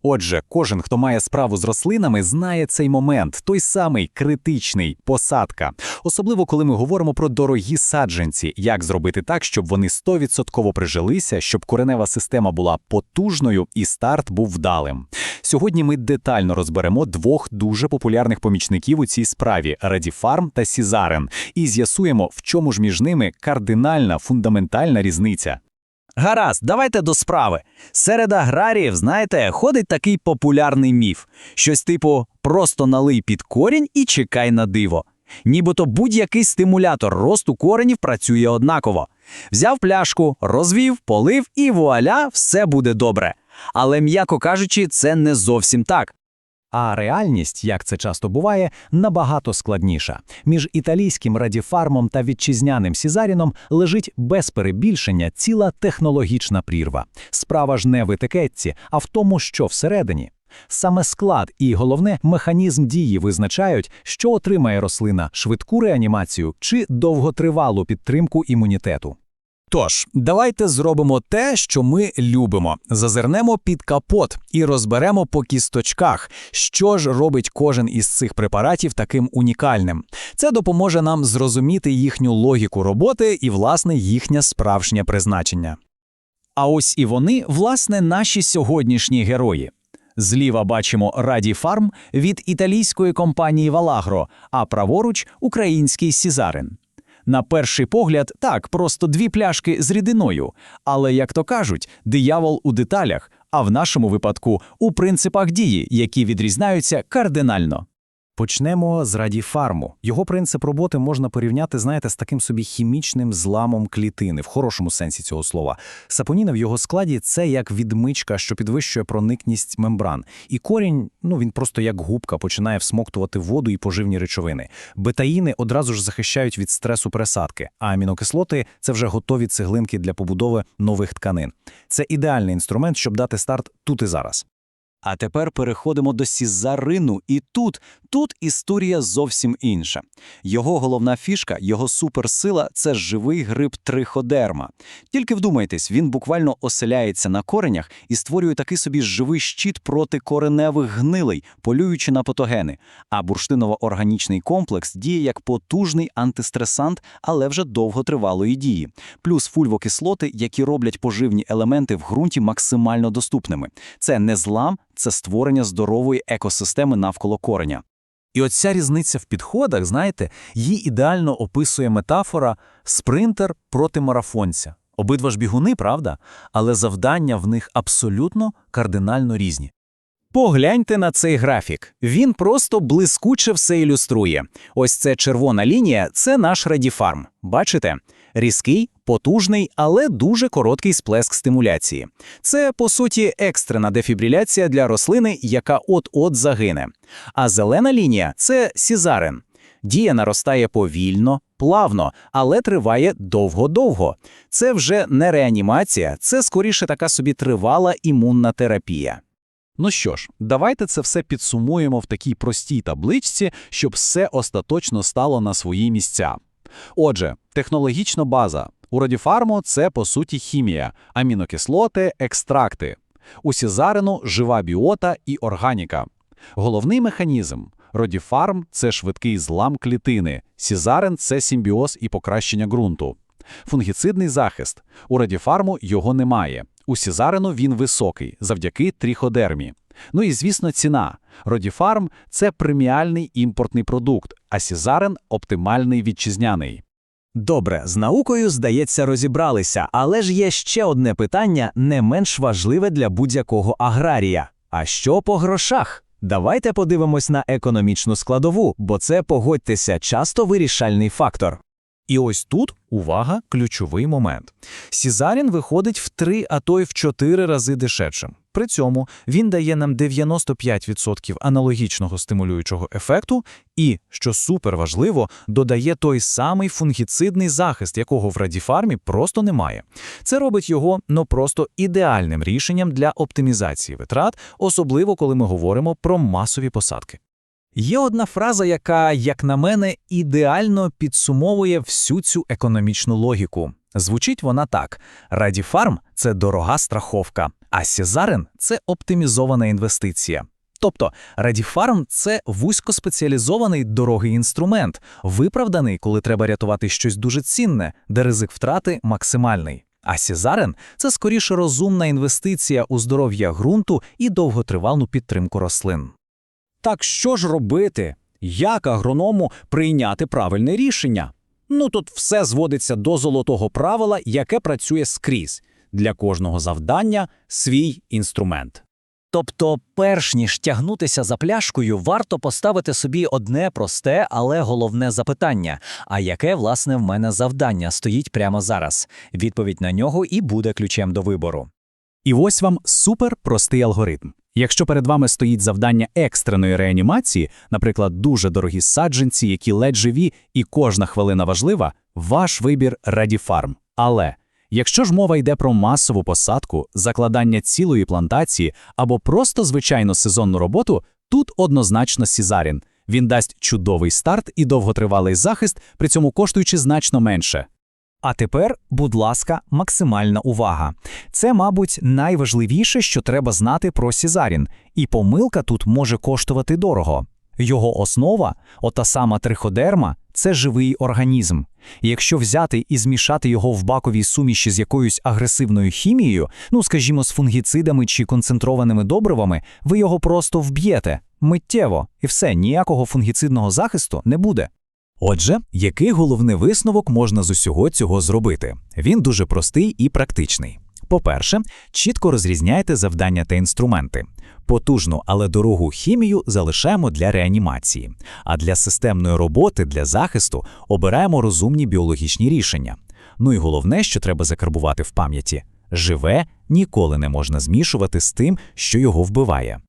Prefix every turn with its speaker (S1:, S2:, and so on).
S1: Отже, кожен, хто має справу з рослинами, знає цей момент, той самий критичний – посадка. Особливо, коли ми говоримо про дорогі саджанці, як зробити так, щоб вони 100% прижилися, щоб коренева система була потужною і старт був вдалим. Сьогодні ми детально розберемо двох дуже популярних помічників у цій справі – Радіфарм та Сізарен, і з'ясуємо, в чому ж між ними кардинальна, фундаментальна різниця.
S2: Гаразд, давайте до справи. Серед аграріїв, знаєте, ходить такий популярний міф. Щось типу «просто налий під корінь і чекай на диво». Нібито будь-який стимулятор росту коренів працює однаково. Взяв пляшку, розвів, полив і вуаля, все буде добре. Але, м'яко кажучи, це не зовсім так.
S1: А реальність, як це часто буває, набагато складніша. Між італійським Радіфармом та вітчизняним Сізаріном лежить без перебільшення ціла технологічна прірва. Справа ж не в етикетці, а в тому, що всередині. Саме склад і, головне, механізм дії визначають, що отримає рослина – швидку реанімацію чи довготривалу підтримку імунітету.
S2: Тож, давайте зробимо те, що ми любимо. Зазирнемо під капот і розберемо по кісточках, що ж робить кожен із цих препаратів таким унікальним. Це допоможе нам зрозуміти їхню логіку роботи і, власне, їхнє справжнє призначення. А ось і вони, власне, наші сьогоднішні герої. Зліва бачимо Радіфарм від італійської компанії Валагро, а праворуч – український Сізарен. На перший погляд, так, просто дві пляшки з рідиною. Але, як то кажуть, диявол у деталях, а в нашому випадку – у принципах дії, які відрізняються кардинально.
S1: Почнемо з Радіфарму. Його принцип роботи можна порівняти, знаєте, з таким собі хімічним зламом клітини, в хорошому сенсі цього слова. Сапоніни в його складі – це як відмичка, що підвищує проникність мембран. І корінь, він просто як губка починає всмоктувати воду і поживні речовини. Бетаїни одразу ж захищають від стресу пересадки, а амінокислоти – це вже готові цеглинки для побудови нових тканин. Це ідеальний інструмент, щоб дати старт тут і зараз.
S2: А тепер переходимо до Сізарину, і тут історія зовсім інша. Його головна фішка, його суперсила – це живий гриб триходерма. Тільки вдумайтесь, він буквально оселяється на коренях і створює такий собі живий щит проти кореневих гнилей, полюючи на патогени. А бурштиново-органічний комплекс діє як потужний антистресант, але вже довготривалої дії. Плюс фульвокислоти, які роблять поживні елементи в ґрунті максимально доступними. Це не злам, це створення здорової екосистеми навколо кореня.
S1: І оця різниця в підходах, знаєте, її ідеально описує метафора «спринтер проти марафонця». Обидва ж бігуни, правда? Але завдання в них абсолютно кардинально різні.
S2: Погляньте на цей графік. Він просто блискуче все ілюструє. Ось це червона лінія – це наш Радіфарм. Бачите? Різкий, потужний, але дуже короткий сплеск стимуляції. Це, по суті, екстрена дефібриляція для рослини, яка от-от загине. А зелена лінія – це Сізарен. Дія наростає повільно, плавно, але триває довго-довго. Це вже не реанімація, це скоріше така собі тривала імунна терапія.
S1: Ну що ж, давайте це все підсумуємо в такій простій табличці, щоб все остаточно стало на свої місця. Отже, технологічна база. У Радіфарму це, по суті, хімія, амінокислоти, екстракти. У Сізарену – жива біота і органіка. Головний механізм. Радіфарм – це швидкий злам клітини, Сізарен – це симбіоз і покращення ґрунту. Фунгіцидний захист. У Радіфарму його немає. У Сізарену він високий, завдяки триходермі. Ну і, звісно, ціна. Радіфарм – це преміальний імпортний продукт, а Сізарен – оптимальний вітчизняний.
S2: Добре, з наукою, здається, розібралися, але ж є ще одне питання, не менш важливе для будь-якого аграрія. А що по грошах? Давайте подивимось на економічну складову, бо це, погодьтеся, часто вирішальний фактор.
S1: І ось тут, увага, ключовий момент. Сізарін виходить в 3, а то й в 4 рази дешевшим. При цьому він дає нам 95% аналогічного стимулюючого ефекту і, що суперважливо, додає той самий фунгіцидний захист, якого в Радіфармі просто немає. Це робить його, просто ідеальним рішенням для оптимізації витрат, особливо коли ми говоримо про масові посадки.
S2: Є одна фраза, яка, як на мене, ідеально підсумовує всю цю економічну логіку. Звучить вона так: Радіфарм – це дорога страховка, а Сізарин – це оптимізована інвестиція. Тобто Радіфарм – це вузькоспеціалізований дорогий інструмент, виправданий, коли треба рятувати щось дуже цінне, де ризик втрати максимальний. А Сізарин – це скоріше розумна інвестиція у здоров'я ґрунту і довготривалу підтримку рослин.
S3: Так що ж робити? Як агроному прийняти правильне рішення? Тут все зводиться до золотого правила, яке працює скрізь. Для кожного завдання – свій інструмент.
S4: Тобто, перш ніж тягнутися за пляшкою, варто поставити собі одне просте, але головне запитання. А яке, власне, в мене завдання стоїть прямо зараз? Відповідь на нього і буде ключем до вибору.
S1: І ось вам суперпростий алгоритм. Якщо перед вами стоїть завдання екстреної реанімації, наприклад, дуже дорогі саджанці, які ледь живі і кожна хвилина важлива, ваш вибір Радіфарм. Але якщо ж мова йде про масову посадку, закладання цілої плантації або просто звичайну сезонну роботу, тут однозначно Сізарін. Він дасть чудовий старт і довготривалий захист, при цьому коштуючи значно менше.
S2: А тепер, будь ласка, максимальна увага. Це, мабуть, найважливіше, що треба знати про Сізарін. І помилка тут може коштувати дорого. Його основа, ота сама триходерма, це живий організм. І якщо взяти і змішати його в баковій суміші з якоюсь агресивною хімією, скажімо, з фунгіцидами чи концентрованими добривами, ви його просто вб'єте. Миттєво. І все, ніякого фунгіцидного захисту не буде.
S1: Отже, який головний висновок можна з усього цього зробити? Він дуже простий і практичний. По-перше, чітко розрізняйте завдання та інструменти. Потужну, але дорогу хімію залишаємо для реанімації. А для системної роботи, для захисту обираємо розумні біологічні рішення. І головне, що треба закарбувати в пам'яті – живе ніколи не можна змішувати з тим, що його вбиває.